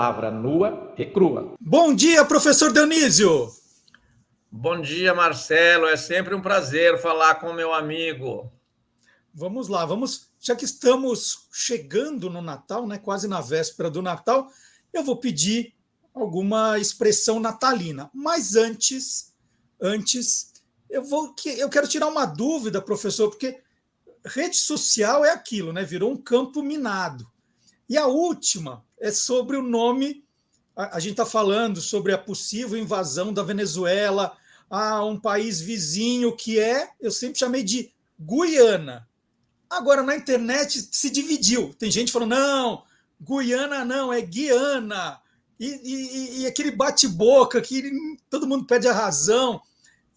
palavra nua e crua. Bom dia, professor Dionísio! Bom dia, Marcelo. É sempre um prazer falar com meu amigo. Vamos lá, já que estamos chegando no Natal, né, quase na véspera do Natal, eu vou pedir alguma expressão natalina. Mas antes eu quero tirar uma dúvida, professor, porque rede social é aquilo, né? Virou um campo minado. E a última é sobre o nome. A gente está falando sobre a possível invasão da Venezuela a um país vizinho eu sempre chamei de Guiana. Agora, na internet se dividiu. Tem gente falando, não, Guiana não, é Guiana. E aquele bate-boca que todo mundo pede a razão.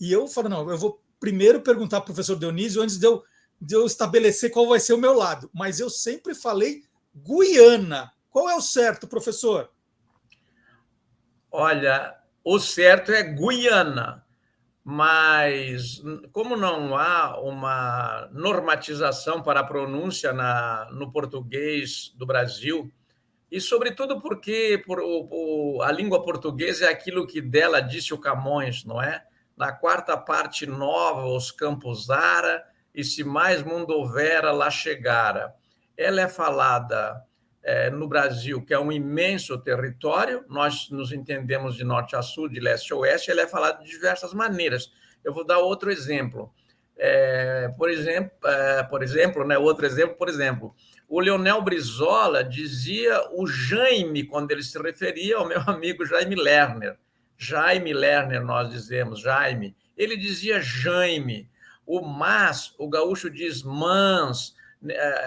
E eu falo, não, eu vou primeiro perguntar para o professor Dionísio antes de eu estabelecer qual vai ser o meu lado. Mas eu sempre falei Guiana. Qual é o certo, professor? Olha, o certo é Guiana, mas como não há uma normatização para a pronúncia no português do Brasil, e sobretudo porque a língua portuguesa é aquilo que dela disse o Camões, não é? Na quarta parte nova os campos ara, e se mais mundo houvera, lá chegara. Ela é falada no Brasil, que é um imenso território, nós nos entendemos de norte a sul, de leste a oeste, ela é falada de diversas maneiras. Eu vou dar outro exemplo. Por exemplo, o Leonel Brizola dizia o Jaime quando ele se referia ao meu amigo Jaime Lerner. Jaime Lerner, nós dizemos, Jaime. Ele dizia Jaime. O gaúcho diz mans.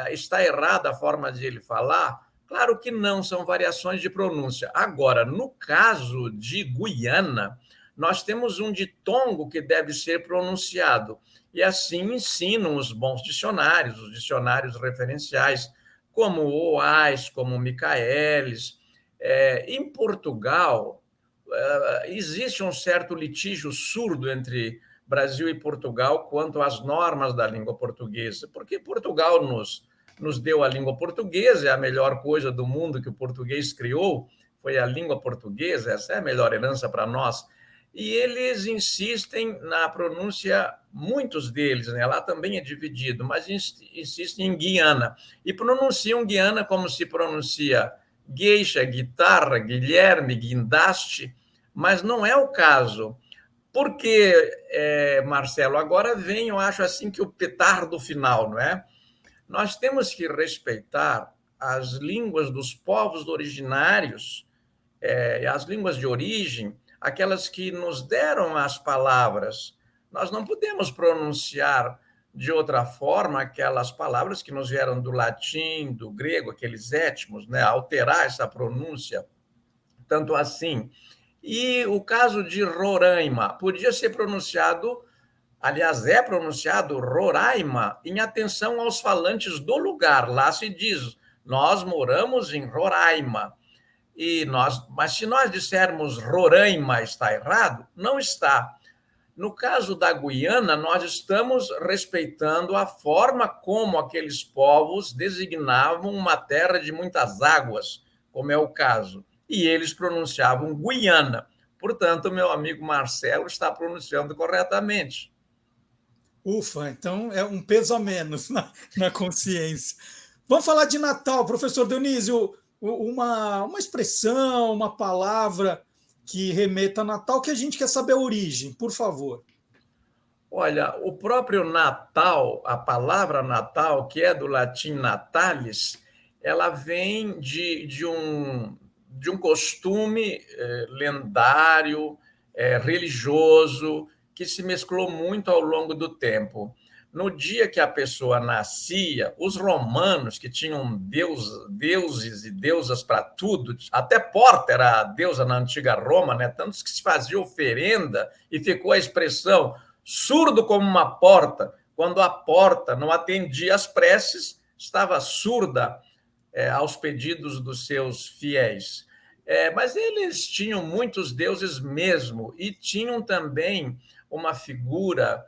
Está errada a forma de ele falar? Claro que não, são variações de pronúncia. Agora, no caso de Guiana, nós temos um ditongo que deve ser pronunciado. E assim ensinam os bons dicionários, os dicionários referenciais, como o Oais, como o Michaelis. Em Portugal, existe um certo litígio surdo entre Brasil e Portugal quanto às normas da língua portuguesa, porque Portugal nos deu a língua portuguesa, é a melhor coisa do mundo que o português criou, foi a língua portuguesa, essa é a melhor herança para nós. E eles insistem na pronúncia, muitos deles, né? Lá também é dividido, mas insistem em Guiana. E pronunciam Guiana como se pronuncia gueixa, guitarra, Guilherme, guindaste, mas não é o caso. Porque, Marcelo, agora vem, eu acho assim, que o petardo final, não é? Nós temos que respeitar as línguas dos povos originários, as línguas de origem, aquelas que nos deram as palavras. Nós não podemos pronunciar de outra forma aquelas palavras que nos vieram do latim, do grego, aqueles étimos, né? Alterar essa pronúncia, tanto assim. E o caso de Roraima podia ser pronunciado, aliás, é pronunciado Roraima, em atenção aos falantes do lugar. Lá se diz, nós moramos em Roraima. Mas se nós dissermos Roraima está errado, não está. No caso da Guiana, nós estamos respeitando a forma como aqueles povos designavam uma terra de muitas águas, como é o caso. E eles pronunciavam Guiana. Portanto, meu amigo Marcelo está pronunciando corretamente. Ufa, então é um peso a menos na consciência. Vamos falar de Natal, professor Dionísio. Uma expressão, uma palavra que remeta a Natal que a gente quer saber a origem, por favor. Olha, o próprio Natal, a palavra Natal, que é do latim natalis, ela vem de um costume lendário, religioso, que se mesclou muito ao longo do tempo. No dia que a pessoa nascia, os romanos, que tinham deuses e deusas para tudo, até porta era a deusa na antiga Roma, né? Tantos que se fazia oferenda e ficou a expressão surdo como uma porta, quando a porta não atendia às preces, estava surda aos pedidos dos seus fiéis. Mas eles tinham muitos deuses mesmo, e tinham também uma figura,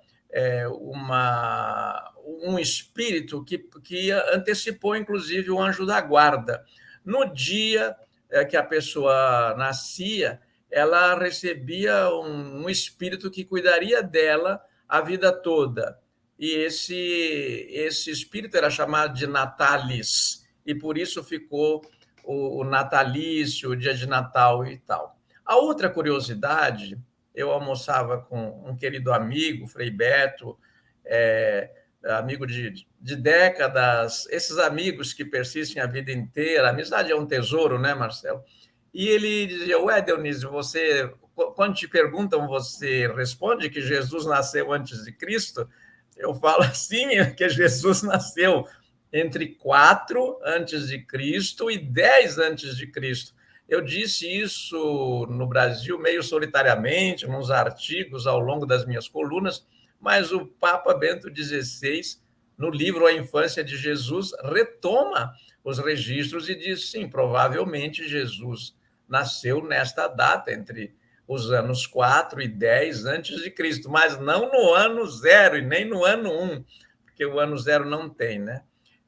um espírito que antecipou, inclusive, o anjo da guarda. No dia que a pessoa nascia, ela recebia um espírito que cuidaria dela a vida toda. E esse espírito era chamado de Natalis, e por isso ficou o natalício, o dia de Natal e tal. A outra curiosidade, eu almoçava com um querido amigo, Frei Beto, amigo de décadas, esses amigos que persistem a vida inteira. A amizade é um tesouro, né, Marcelo? E ele dizia: ué, Dionísio, quando te perguntam, você responde que Jesus nasceu antes de Cristo? Eu falo assim, que Jesus nasceu entre 4 antes de Cristo e 10 antes de Cristo. Eu disse isso no Brasil meio solitariamente, nos artigos ao longo das minhas colunas, mas o Papa Bento XVI, no livro A Infância de Jesus, retoma os registros e diz: sim, provavelmente Jesus nasceu nesta data, entre os anos 4 e 10 antes de Cristo, mas não no ano 0 e nem no ano 1, porque o ano 0 não tem, né?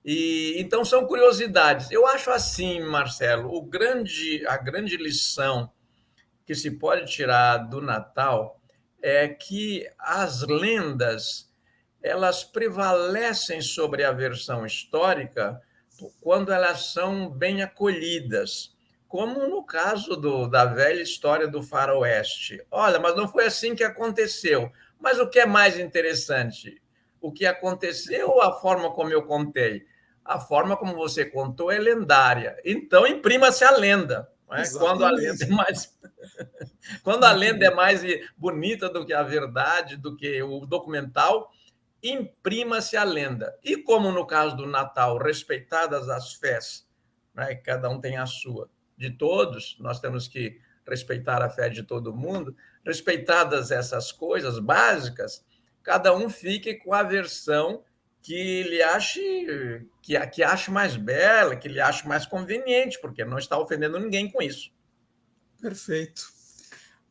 Então, são curiosidades. Eu acho assim, Marcelo, a grande lição que se pode tirar do Natal é que as lendas, elas prevalecem sobre a versão histórica quando elas são bem acolhidas, como no caso da velha história do faroeste. Olha, mas não foi assim que aconteceu. Mas o que é mais interessante? O que aconteceu ou a forma como eu contei? A forma como você contou é lendária. Então, imprima-se a lenda. Não é? Quando a lenda é mais bonita do que a verdade, do que o documental, imprima-se a lenda. E como no caso do Natal, respeitadas as fés, né? Cada um tem a sua, de todos, nós temos que respeitar a fé de todo mundo, respeitadas essas coisas básicas, cada um fique com a versão que lhe que ache mais bela, que lhe ache mais conveniente, porque não está ofendendo ninguém com isso. Perfeito.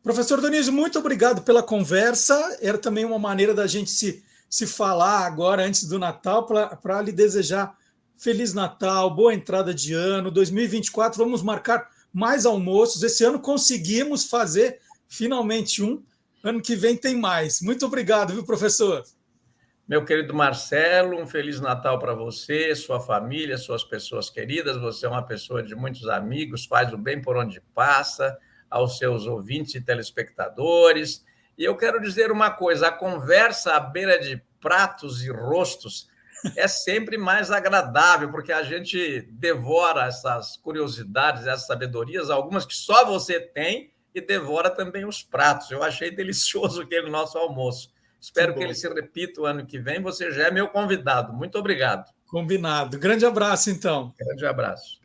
Professor Dionísio, muito obrigado pela conversa. Era também uma maneira da gente se falar agora, antes do Natal, para lhe desejar Feliz Natal, boa entrada de ano. 2024, vamos marcar mais almoços. Esse ano conseguimos fazer finalmente um. Ano que vem tem mais. Muito obrigado, viu, professor? Meu querido Marcelo, um Feliz Natal para você, sua família, suas pessoas queridas. Você é uma pessoa de muitos amigos, faz o bem por onde passa, aos seus ouvintes e telespectadores. E eu quero dizer uma coisa: a conversa à beira de pratos e rostos é sempre mais agradável, porque a gente devora essas curiosidades, essas sabedorias, algumas que só você tem, e devora também os pratos. Eu achei delicioso aquele nosso almoço. Espero que ele se repita o ano que vem. Você já é meu convidado. Muito obrigado. Combinado. Grande abraço, então. Grande abraço.